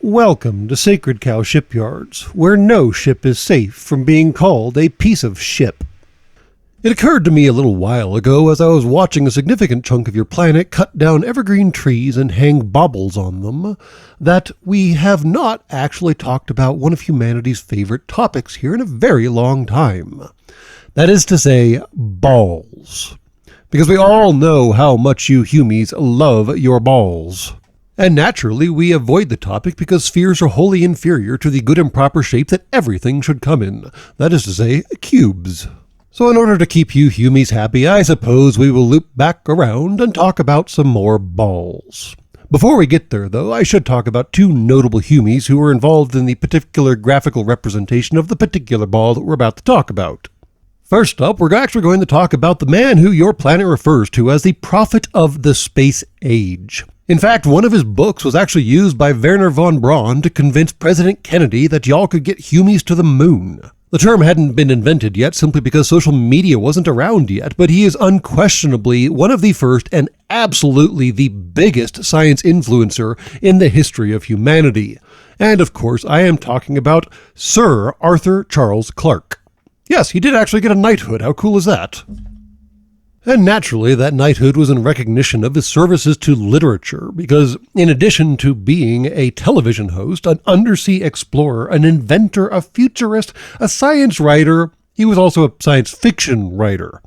Welcome to Sacred Cow Shipyards, where no ship is safe from being called a piece of ship. It occurred to me a little while ago as I was watching a significant chunk of your planet cut down evergreen trees and hang baubles on them, that we have not actually talked about one of humanity's favorite topics here in a very long time. That is to say, balls. Because we all know how much you humies love your balls. And naturally, we avoid the topic because spheres are wholly inferior to the good and proper shape that everything should come in. That is to say, cubes. So in order to keep you humies happy, I suppose we will loop back around and talk about some more balls. Before we get there, though, I should talk about two notable humies who were involved in the particular graphical representation of the particular ball that we're about to talk about. First up, we're actually going to talk about the man who your planet refers to as the prophet of the space age. In fact, one of his books was actually used by Wernher von Braun to convince President Kennedy that y'all could get humies to the moon. The term hadn't been invented yet simply because social media wasn't around yet, but he is unquestionably one of the first and absolutely the biggest science influencer in the history of humanity. And of course, I am talking about Sir Arthur Charles Clarke. Yes, he did actually get a knighthood. How cool is that? And naturally, that knighthood was in recognition of his services to literature, because in addition to being a television host, an undersea explorer, an inventor, a futurist, a science writer, he was also a science fiction writer.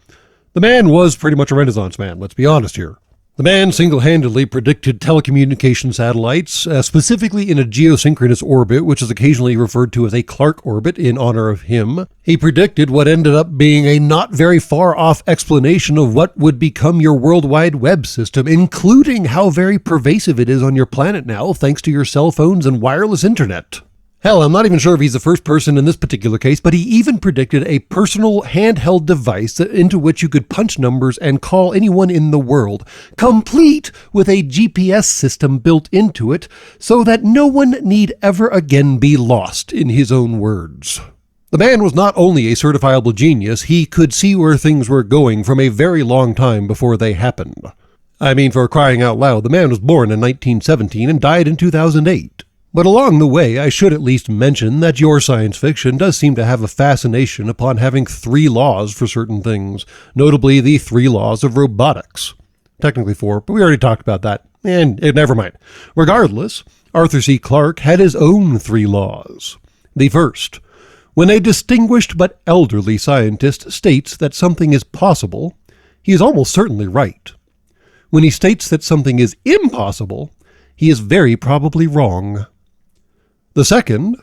The man was pretty much a Renaissance man, let's be honest here. The man single-handedly predicted telecommunication satellites, specifically in a geosynchronous orbit, which is occasionally referred to as a Clarke orbit in honor of him. He predicted what ended up being a not very far-off explanation of what would become your World Wide Web system, including how very pervasive it is on your planet now, thanks to your cell phones and wireless internet. Hell, I'm not even sure if he's the first person in this particular case, but he even predicted a personal handheld device into which you could punch numbers and call anyone in the world, complete with a GPS system built into it, so that no one need ever again be lost, in his own words. The man was not only a certifiable genius, he could see where things were going from a very long time before they happened. I mean, for crying out loud, the man was born in 1917 and died in 2008. But along the way, I should at least mention that your science fiction does seem to have a fascination upon having 3 laws for certain things, notably the 3 laws of robotics. Technically 4, but we already talked about that, and never mind. Regardless, Arthur C. Clarke had his own 3 laws. The first: when a distinguished but elderly scientist states that something is possible, he is almost certainly right. When he states that something is impossible, he is very probably wrong. The second: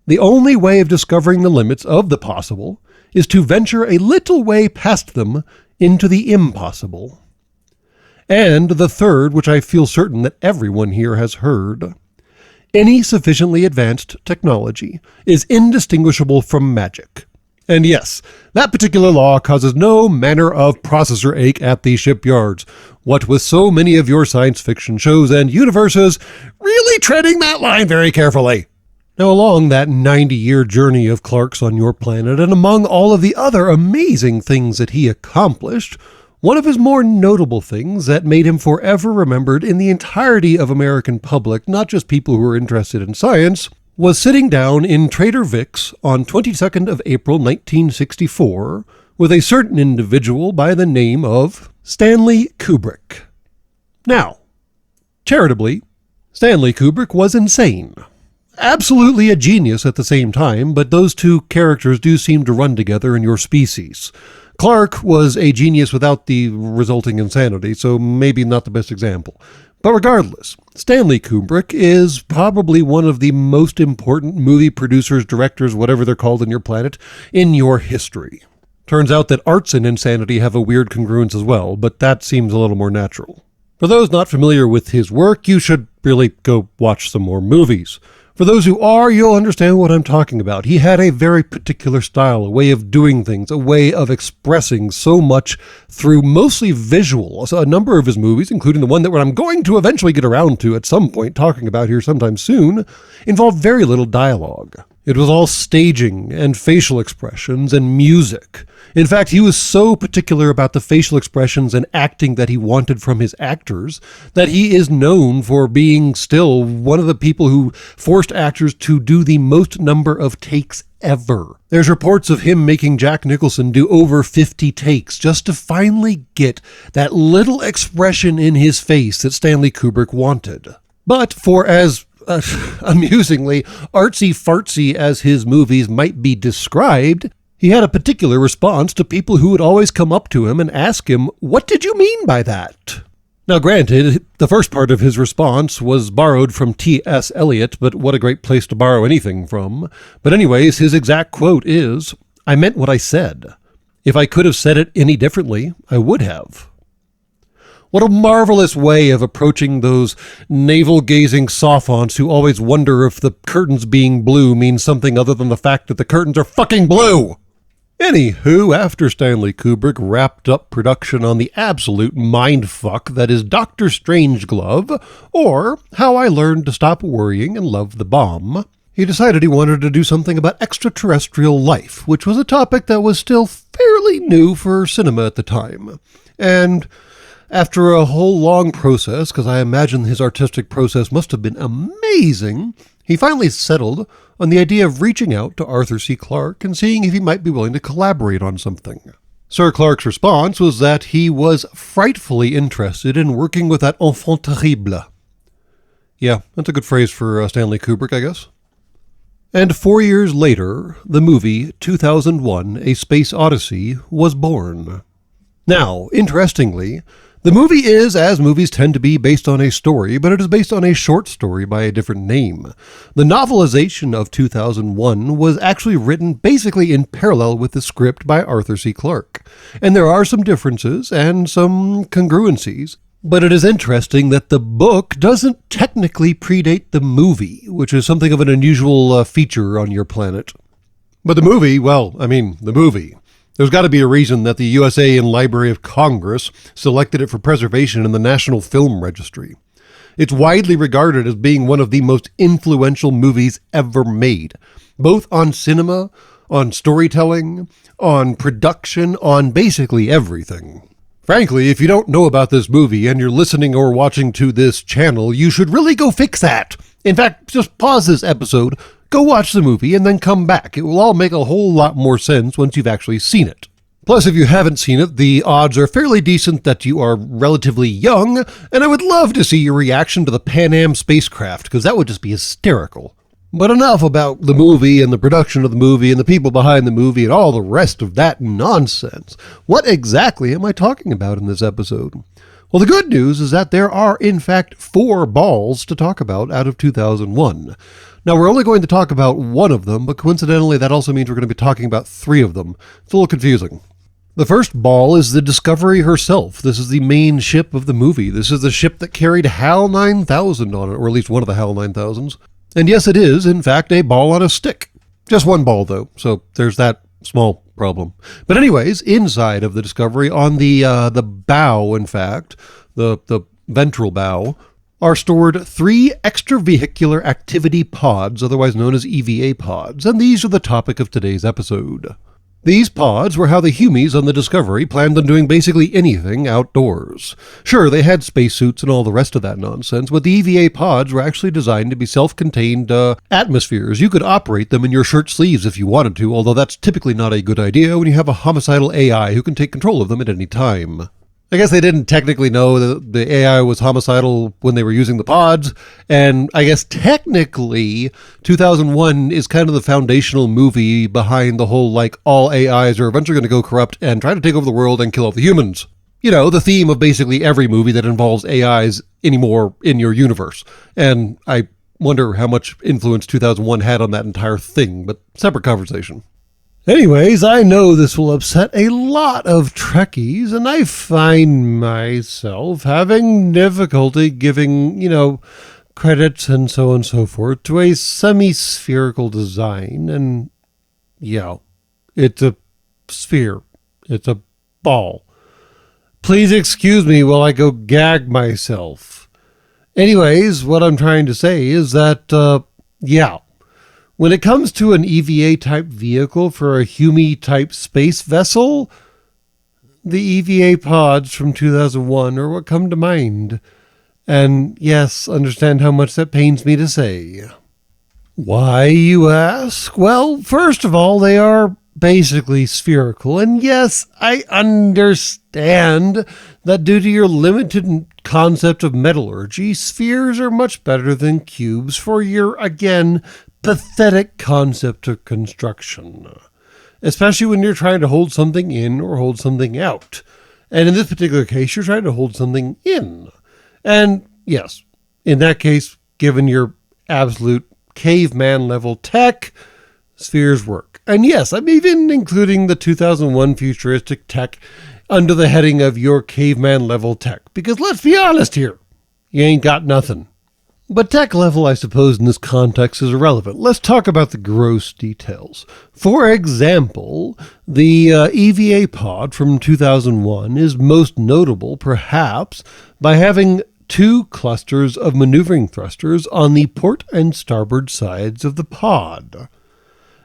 the only way of discovering the limits of the possible is to venture a little way past them into the impossible. And the third, which I feel certain that everyone here has heard: any sufficiently advanced technology is indistinguishable from magic. And yes, that particular law causes no manner of processor ache at the shipyards, what with so many of your science fiction shows and universes really treading that line very carefully. Now, along that 90-year journey of Clarke's on your planet, and among all of the other amazing things that he accomplished, one of his more notable things that made him forever remembered in the entirety of American public, not just people who were interested in science, was sitting down in Trader Vic's on 22nd of April 1964 with a certain individual by the name of Stanley Kubrick. Now, charitably, Stanley Kubrick was insane. Absolutely a genius at the same time, but those two characters do seem to run together in your species. Clarke was a genius without the resulting insanity, so maybe not the best example. But regardless, Stanley Kubrick is probably one of the most important movie producers, directors, whatever they're called in your planet, in your history. Turns out that arts and insanity have a weird congruence as well, but that seems a little more natural. For those not familiar with his work, you should really go watch some more movies. For those who are, you'll understand what I'm talking about. He had a very particular style, a way of doing things, a way of expressing so much through mostly visual. So a number of his movies, including the one that I'm going to eventually get around to at some point talking about here sometime soon, involve very little dialogue. It was all staging and facial expressions and music. In fact, he was so particular about the facial expressions and acting that he wanted from his actors that he is known for being still one of the people who forced actors to do the most number of takes ever. There's reports of him making Jack Nicholson do over 50 takes just to finally get that little expression in his face that Stanley Kubrick wanted. But for as amusingly artsy-fartsy as his movies might be described, he had a particular response to people who would always come up to him and ask him, "What did you mean by that?" Now granted, the first part of his response was borrowed from T.S. Eliot, but what a great place to borrow anything from. But anyways, his exact quote is, "I meant what I said. If I could have said it any differently, I would have." What a marvelous way of approaching those navel-gazing sophonts who always wonder if the curtains being blue means something other than the fact that the curtains are fucking blue! Anywho, after Stanley Kubrick wrapped up production on the absolute mindfuck that is Dr. Strangelove, or How I Learned to Stop Worrying and Love the Bomb, he decided he wanted to do something about extraterrestrial life, which was a topic that was still fairly new for cinema at the time. And after a whole long process, because I imagine his artistic process must have been amazing, he finally settled on the idea of reaching out to Arthur C. Clarke and seeing if he might be willing to collaborate on something. Sir Clarke's response was that he was frightfully interested in working with that enfant terrible. Yeah, that's a good phrase for Stanley Kubrick, I guess. And 4 years later, the movie 2001: A Space Odyssey was born. Now, interestingly, the movie is, as movies tend to be, based on a story, but it is based on a short story by a different name. The novelization of 2001 was actually written basically in parallel with the script by Arthur C. Clarke, and there are some differences and some congruencies, but it is interesting that the book doesn't technically predate the movie, which is something of an unusual feature on your planet. But the movie, the movie. There's got to be a reason that the USA and Library of Congress selected it for preservation in the National Film Registry. It's widely regarded as being one of the most influential movies ever made, both on cinema, on storytelling, on production, on basically everything. Frankly, if you don't know about this movie and you're listening or watching to this channel, you should really go fix that. In fact, just pause this episode, go watch the movie, and then come back. It will all make a whole lot more sense once you've actually seen it. Plus, if you haven't seen it, the odds are fairly decent that you are relatively young, and I would love to see your reaction to the Pan Am spacecraft, because that would just be hysterical. But enough about the movie and the production of the movie and the people behind the movie and all the rest of that nonsense. What exactly am I talking about in this episode? Well, the good news is that there are, in fact, 4 balls to talk about out of 2001. Now, we're only going to talk about one of them, but coincidentally, that also means we're going to be talking about 3 of them. It's a little confusing. The first ball is the Discovery herself. This is the main ship of the movie. This is the ship that carried HAL 9000 on it, or at least one of the HAL 9000s. And yes, it is, in fact, a ball on a stick. Just one ball, though, so there's that small problem. But anyways, inside of the Discovery, on the bow, in fact, the ventral bow, are stored 3 extravehicular activity pods, otherwise known as EVA pods, and these are the topic of today's episode. These pods were how the Humies on the Discovery planned on doing basically anything outdoors. Sure, they had spacesuits and all the rest of that nonsense, but the EVA pods were actually designed to be self-contained atmospheres. You could operate them in your shirt sleeves if you wanted to, although that's typically not a good idea when you have a homicidal AI who can take control of them at any time. I guess they didn't technically know that the AI was homicidal when they were using the pods, and I guess technically 2001 is kind of the foundational movie behind the whole, all AIs are eventually going to go corrupt and try to take over the world and kill all the humans. You know, the theme of basically every movie that involves AIs anymore in your universe. And I wonder how much influence 2001 had on that entire thing, but separate conversation. Anyways, I know this will upset a lot of Trekkies, and I find myself having difficulty giving, credits and so on and so forth to a semi-spherical design, and, it's a sphere. It's a ball. Please excuse me while I go gag myself. Anyways, what I'm trying to say is that, When it comes to an EVA-type vehicle for a Hume-type space vessel, the EVA pods from 2001 are what come to mind. And yes, understand how much that pains me to say. Why, you ask? Well, first of all, they are basically spherical. And yes, I understand that due to your limited concept of metallurgy, spheres are much better than cubes for your, again, pathetic concept of construction. Especially when you're trying to hold something in or hold something out. And in this particular case, you're trying to hold something in. And yes, in that case, given your absolute caveman level tech, spheres work. And yes, I'm even including the 2001 futuristic tech under the heading of your caveman level tech. Because let's be honest here, you ain't got nothing. But tech level, I suppose, in this context is irrelevant. Let's talk about the gross details. For example, the EVA pod from 2001 is most notable, perhaps, by having 2 clusters of maneuvering thrusters on the port and starboard sides of the pod.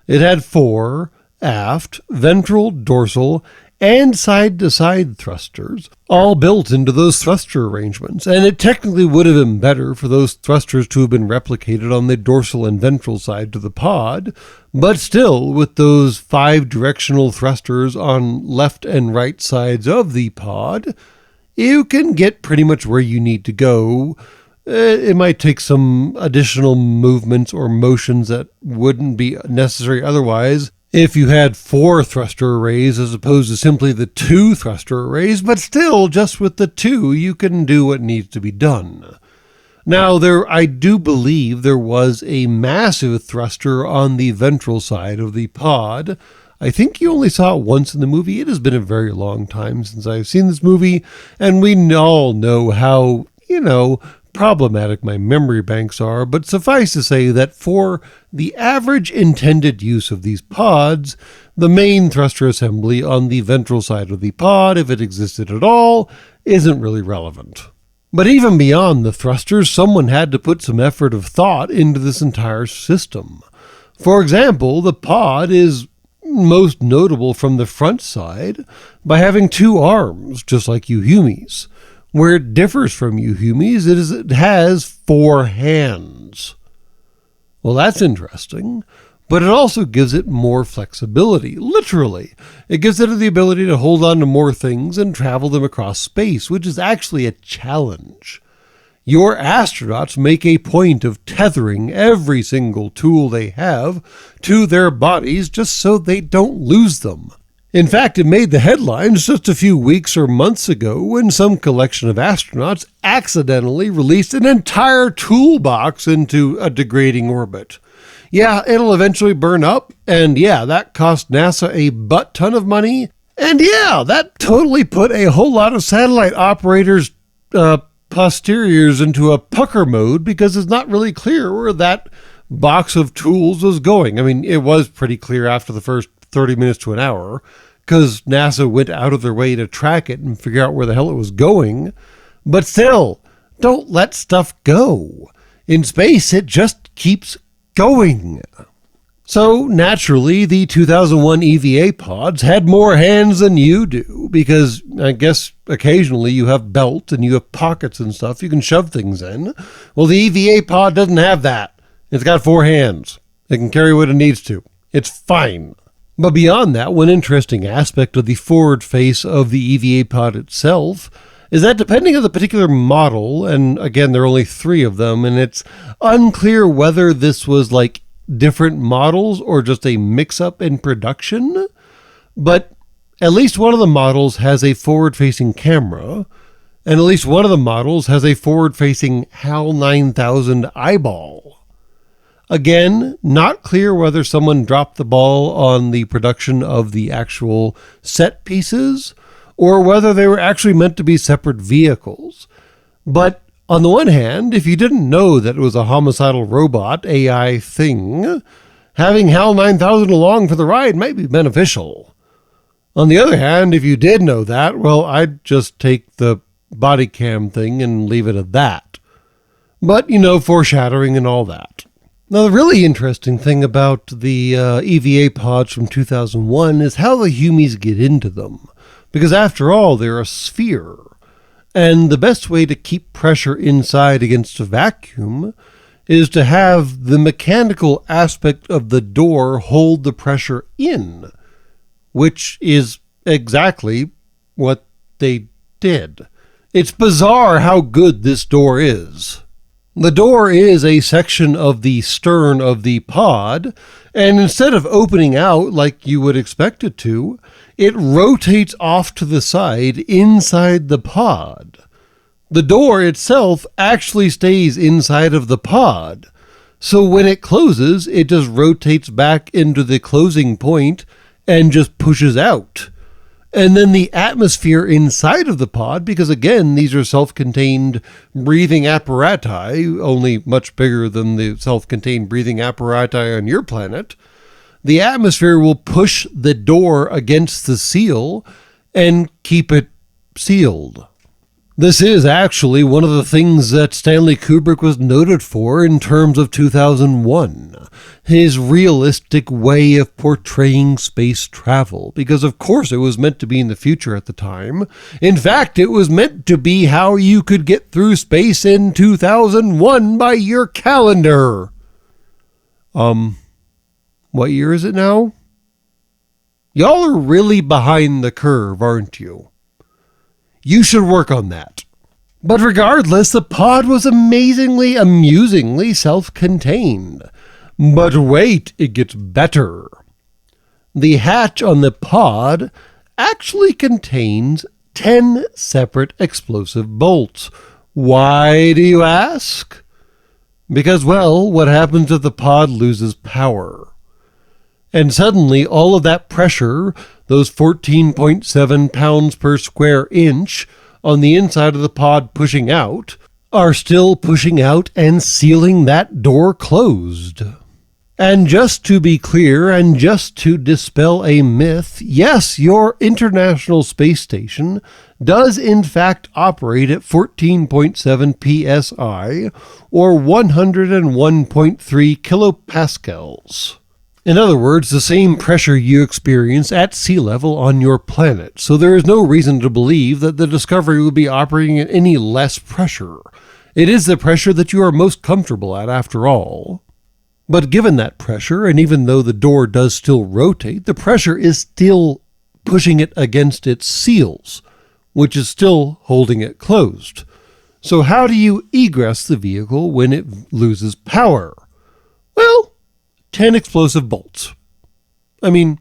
It had 4 aft, ventral, dorsal, and side-to-side thrusters, all built into those thruster arrangements, and it technically would have been better for those thrusters to have been replicated on the dorsal and ventral side to the pod, but still, with those 5 directional thrusters on left and right sides of the pod, you can get pretty much where you need to go. It might take some additional movements or motions that wouldn't be necessary otherwise, if you had 4 thruster arrays as opposed to simply the 2 thruster arrays, but still, just with the 2, you can do what needs to be done. Now, I do believe there was a massive thruster on the ventral side of the pod. I think you only saw it once in the movie. It has been a very long time since I've seen this movie, and we all know how, problematic my memory banks are, but suffice to say that for the average intended use of these pods, the main thruster assembly on the ventral side of the pod, if it existed at all, isn't really relevant. But even beyond the thrusters, someone had to put some effort of thought into this entire system. For example, the pod is most notable from the front side by having 2 arms, just like Hume's. Where it differs from Hume's is it has 4 hands. Well, that's interesting, but it also gives it more flexibility, literally. It gives it the ability to hold on to more things and travel them across space, which is actually a challenge. Your astronauts make a point of tethering every single tool they have to their bodies just so they don't lose them. In fact, it made the headlines just a few weeks or months ago when some collection of astronauts accidentally released an entire toolbox into a degrading orbit. Yeah, it'll eventually burn up, and yeah, that cost NASA a butt-ton of money, and yeah, that totally put a whole lot of satellite operators' posteriors into a pucker mode because it's not really clear where that box of tools was going. I mean, it was pretty clear after the first 30 minutes to an hour, because NASA went out of their way to track it and figure out where the hell it was going. But still, don't let stuff go. In space, it just keeps going. So naturally, the 2001 EVA pods had more hands than you do, because I guess occasionally you have belt and you have pockets and stuff you can shove things in. Well, the EVA pod doesn't have that. It's got 4 hands. It can carry what it needs to. It's fine. But beyond that, one interesting aspect of the forward face of the EVA pod itself is that depending on the particular model, and again, there are only 3 of them, and it's unclear whether this was like different models or just a mix-up in production, but at least one of the models has a forward-facing camera, and at least one of the models has a forward-facing HAL 9000 eyeball. Again, not clear whether someone dropped the ball on the production of the actual set pieces or whether they were actually meant to be separate vehicles. But on the one hand, if you didn't know that it was a homicidal robot AI thing, having HAL 9000 along for the ride might be beneficial. On the other hand, if you did know that, well, I'd just take the body cam thing and leave it at that. But, foreshadowing and all that. Now, the really interesting thing about the EVA pods from 2001 is how the Humies get into them. Because after all, they're a sphere. And the best way to keep pressure inside against a vacuum is to have the mechanical aspect of the door hold the pressure in, which is exactly what they did. It's bizarre how good this door is. The door is a section of the stern of the pod, and instead of opening out like you would expect it to, it rotates off to the side inside the pod. The door itself actually stays inside of the pod, so when it closes, it just rotates back into the closing point and just pushes out. And then the atmosphere inside of the pod, because again, these are self-contained breathing apparati, only much bigger than the self-contained breathing apparati on your planet, the atmosphere will push the door against the seal and keep it sealed. This is actually one of the things that Stanley Kubrick was noted for in terms of 2001, his realistic way of portraying space travel, because of course it was meant to be in the future at the time. In fact, it was meant to be how you could get through space in 2001 by your calendar. What year is it now? Y'all are really behind the curve, aren't you? You should work on that. But regardless, the pod was amazingly, amusingly self-contained. But wait, it gets better. The hatch on the pod actually contains 10 separate explosive bolts. Why, do you ask? Because, well, what happens if the pod loses power? And suddenly all of that pressure, those 14.7 pounds per square inch on the inside of the pod pushing out, are still pushing out and sealing that door closed. And just to be clear, and just to dispel a myth, yes, your International Space Station does in fact operate at 14.7 psi, or 101.3 kilopascals. In other words, the same pressure you experience at sea level on your planet, so there is no reason to believe that the Discovery would be operating at any less pressure. It is the pressure that you are most comfortable at, after all. But given that pressure, and even though the door does still rotate, the pressure is still pushing it against its seals, which is still holding it closed. So how do you egress the vehicle when it loses power? Well, 10 explosive bolts. I mean,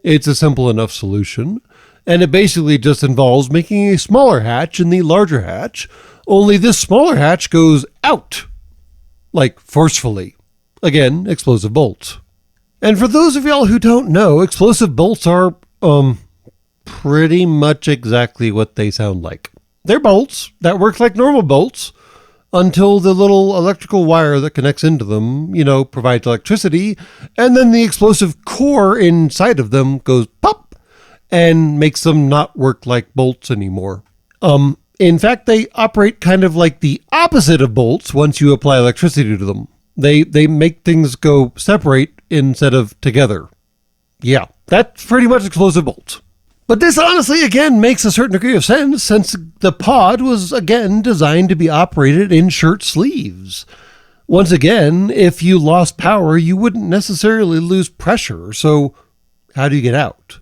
it's a simple enough solution, and it basically just involves making a smaller hatch in the larger hatch, only this smaller hatch goes out, like forcefully. Again, explosive bolts. And for those of y'all who don't know, explosive bolts are, pretty much exactly what they sound like. They're bolts that work like normal bolts, until the little electrical wire that connects into them, provides electricity, and then the explosive core inside of them goes pop and makes them not work like bolts anymore. In fact, they operate kind of like the opposite of bolts once you apply electricity to them. They make things go separate instead of together. Yeah, that's pretty much explosive bolts. But this honestly, again, makes a certain degree of sense since the pod was, again, designed to be operated in shirt sleeves. Once again, if you lost power, you wouldn't necessarily lose pressure, so how do you get out?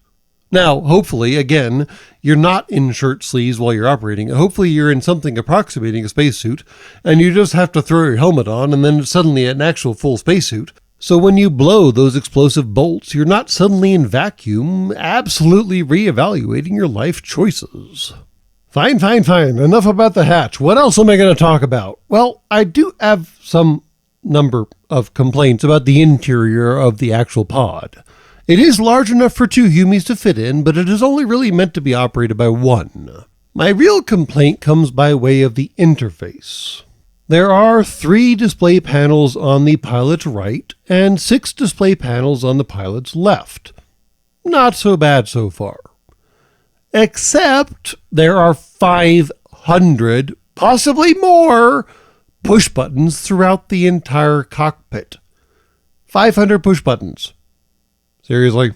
Now, hopefully, again, you're not in shirt sleeves while you're operating. Hopefully you're in something approximating a spacesuit, and you just have to throw your helmet on, and then suddenly an actual full spacesuit. So when you blow those explosive bolts, you're not suddenly in vacuum, absolutely reevaluating your life choices. Fine. Enough about the hatch. What else am I going to talk about? Well, I do have some number of complaints about the interior of the actual pod. It is large enough for 2 Humies to fit in, but it is only really meant to be operated by 1. My real complaint comes by way of the interface. There are 3 display panels on the pilot's right and 6 display panels on the pilot's left. Not so bad so far. Except there are 500, possibly more, push buttons throughout the entire cockpit. 500 push buttons. Seriously?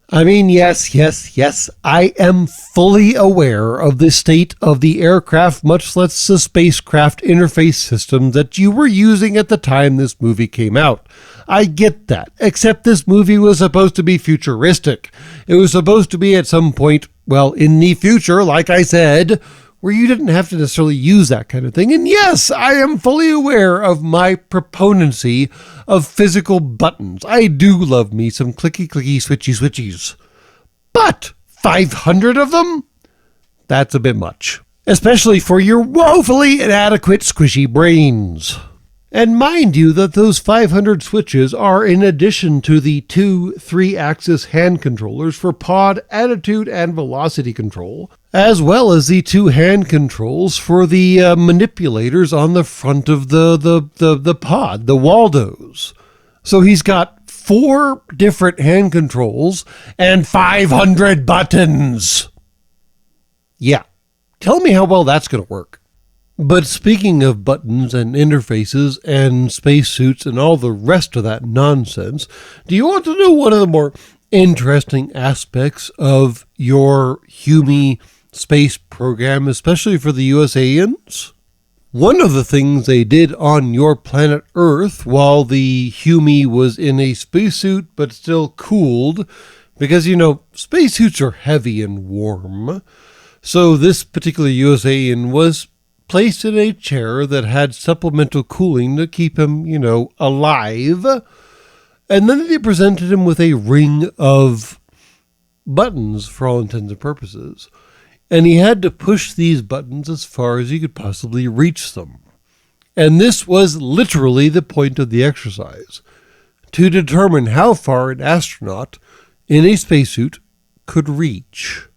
I mean, yes, I am fully aware of the state of the aircraft, much less the spacecraft interface system that you were using at the time this movie came out. I get that, except this movie was supposed to be futuristic. It was supposed to be at some point, well, in the future, like I said, where you didn't have to necessarily use that kind of thing. And yes, I am fully aware of my proponency of physical buttons. I do love me some clicky, switchies. But 500 of them? That's a bit much. Especially for your woefully inadequate squishy brains. And mind you that those 500 switches are in addition to the 2 3-axis hand controllers for pod, attitude, and velocity control, as well as the 2 hand controls for the manipulators on the front of the pod, the Waldos. So he's got 4 different hand controls and 500 buttons. Yeah, tell me how well that's going to work. But speaking of buttons and interfaces and spacesuits and all the rest of that nonsense, do you want to know one of the more interesting aspects of your HUMI space program, especially for the USAians? One of the things they did on your planet Earth while the HUMI was in a spacesuit but still cooled, because, you know, spacesuits are heavy and warm, so this particular USAian was placed in a chair that had supplemental cooling to keep him, you know, alive. And then they presented him with a ring of buttons for all intents and purposes. And he had to push these buttons as far as he could possibly reach them. And this was literally the point of the exercise, to determine how far an astronaut in a spacesuit could reach.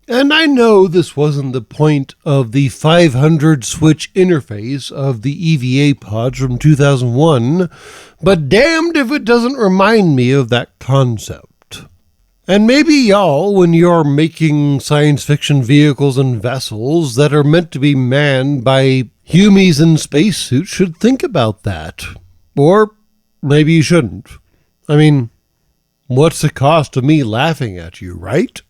And I know this wasn't the point of the 500 switch interface of the EVA Pod from 2001, but damned if it doesn't remind me of that concept. And maybe y'all, when you're making science fiction vehicles and vessels that are meant to be manned by humies in spacesuits, should think about that. Or maybe you shouldn't. I mean, what's the cost of me laughing at you, right?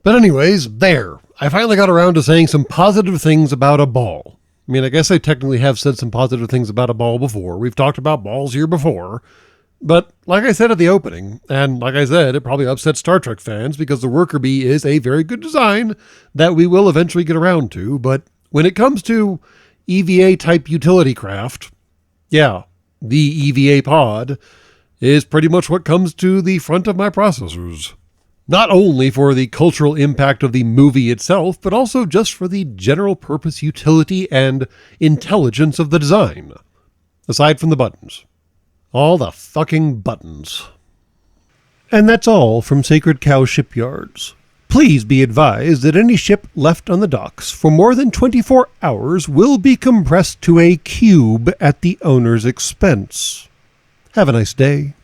But anyways, there. I finally got around to saying some positive things about a ball. I mean, I guess I technically have said some positive things about a ball before. We've talked about balls here before. But like I said at the opening, and like I said, it probably upsets Star Trek fans because the worker bee is a very good design that we will eventually get around to. But when it comes to EVA-type utility craft, yeah, the EVA Pod is pretty much what comes to the front of my processors. Not only for the cultural impact of the movie itself, but also just for the general purpose utility and intelligence of the design. Aside from the buttons. All the fucking buttons. And that's all from Sacred Cow Shipyards. Please be advised that any ship left on the docks for more than 24 hours will be compressed to a cube at the owner's expense. Have a nice day.